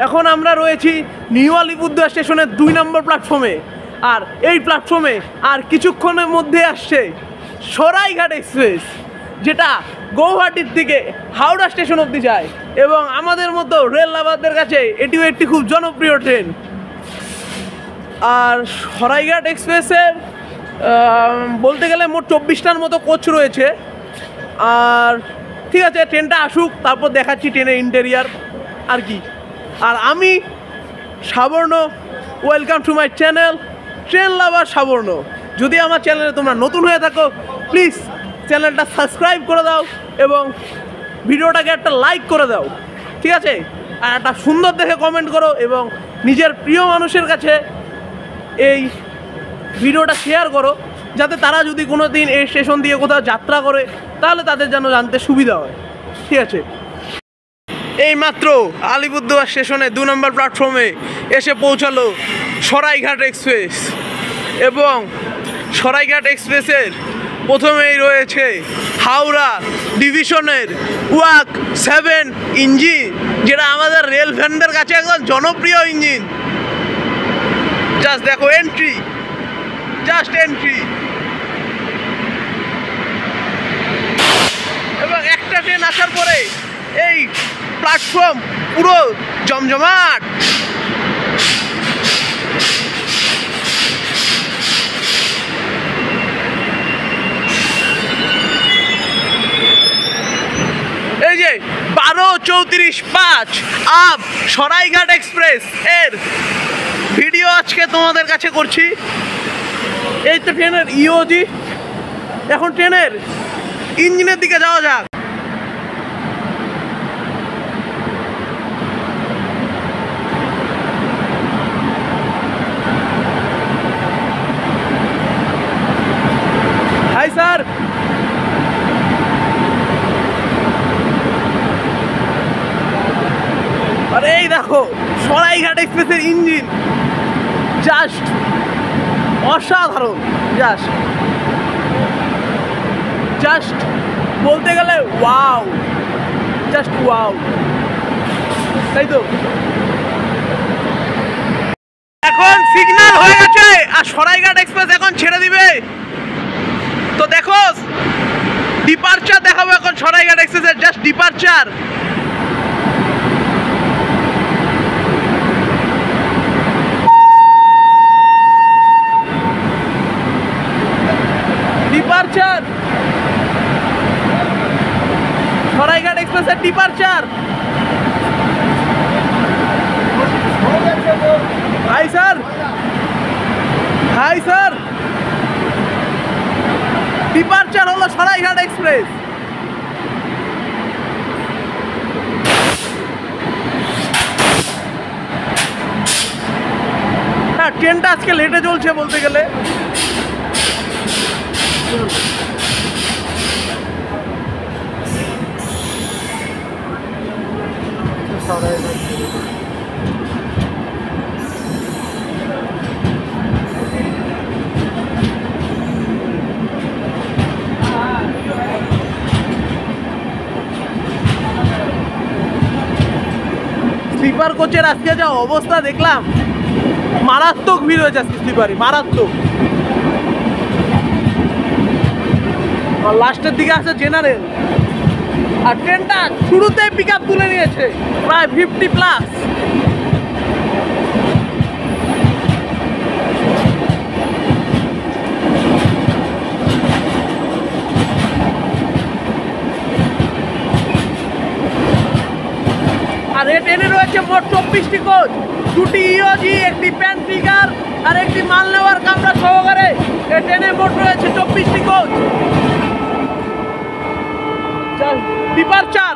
এখন আমরা রয়েছি নিউ আলিপুরদুয়ার স্টেশনের 2 নম্বর প্ল্যাটফর্মে। আর এই প্ল্যাটফর্মে আর কিছুক্ষণের মধ্যে আসছে সরাইঘাট এক্সপ্রেস, যেটা গৌহাটির দিকে হাওড়া স্টেশন অবধি যায়। এবং আমাদের মতো রেল লাভারদের কাছে এটিও একটি খুব জনপ্রিয় ট্রেন। আর সরাইঘাট এক্সপ্রেসের বলতে গেলে মোট 24টার মতো কোচ রয়েছে। আর ঠিক আছে, ট্রেনটা আসুক, তারপর দেখাচ্ছি ট্রেনের ইন্টেরিয়ার আর কি। আর আমি Sabarna, welcome to my channel train lover Sabarna. যদি আমার চ্যানেলে তোমরা নতুন হয়ে থাকো, প্লিজ চ্যানেলটা সাবস্ক্রাইব করে দাও এবং ভিডিওটাকে একটা লাইক করে দাও, ঠিক আছে? আর একটা সুন্দর দেখে কমেন্ট করো এবং নিজের প্রিয় মানুষের কাছে এই ভিডিওটা শেয়ার করো, যাতে তারা যদি কোনো দিন এই স্টেশন দিয়ে কোথাও যাত্রা করে তাহলে তাদের যেন জানতে সুবিধা হয়, ঠিক আছে? এইমাত্র আলিপুরদুয়ার স্টেশনে 2 নম্বর প্ল্যাটফর্মে এসে পৌঁছালো সরাইঘাট এক্সপ্রেস। এবং সরাইঘাট এক্সপ্রেসের প্রথমেই রয়েছে হাওড়া ডিভিশনের ওয়াক 7 ইঞ্জিন, যেটা আমাদের রেল ফ্যানদের কাছে একদম জনপ্রিয় ইঞ্জিন। জাস্ট দেখো এন্ট্রি, জাস্ট এন্ট্রি। এবং একটা ট্রেন আসার পরে এই প্ল্যাটফর্ম পুরো জমজমাট। এই যে 12:34:5 আপ সরাইঘাট এক্সপ্রেস এর ভিডিও আজকে তোমাদের কাছে করছি। এই তো ট্রেনের ইওজি। এখন ট্রেনের ইঞ্জিনের দিকে যাওয়া যাক। Hi sir. আরে এই দেখো সরাইঘাট এক্সপ্রেসের ইঞ্জিন, জাস্ট অসাধারণ। জাস্ট বলতে গেলে ওয়াও, জাস্ট ওয়াও, তাই তো? এখন সিগন্যাল হয়ে গেছে আর সরাইঘাট এক্সপ্রেস এখন ছেড়ে দিবে। তো দেখো ডিপারচার দেখাবো এখন সরাইঘাট এক্সপ্রেসের, জাস্ট ডিপারচার। ডিপারচার, সরাইঘাট এক্সপ্রেসের departure. Hi sir, hi sir. Departure হলো সরাইঘাট এক্সপ্রেস। হ্যাঁ, ট্রেনটা আজকে লেটে চলছে বলতে গেলে। স্লিপার কোচের আজকে যা অবস্থা দেখলাম, মারাত্মক ভিড় হয়েছে আজকে স্লিপারে, মারাত্মক। আর লাস্টের দিকে আছে জেনারেল। আর ট্রেনটা শুরুতেই পিক আপ তুলে নিয়েছে প্রায় 50+। আর এই ট্রেনে রয়েছে মোট 24টি কোচ, 2টি ইওজি, একটি প্যান্ট্রিকার আর একটি মাল নেওয়ার কামরা সহকারে এই ট্রেনে মোট রয়েছে 24টি কোচ। ডিপারচার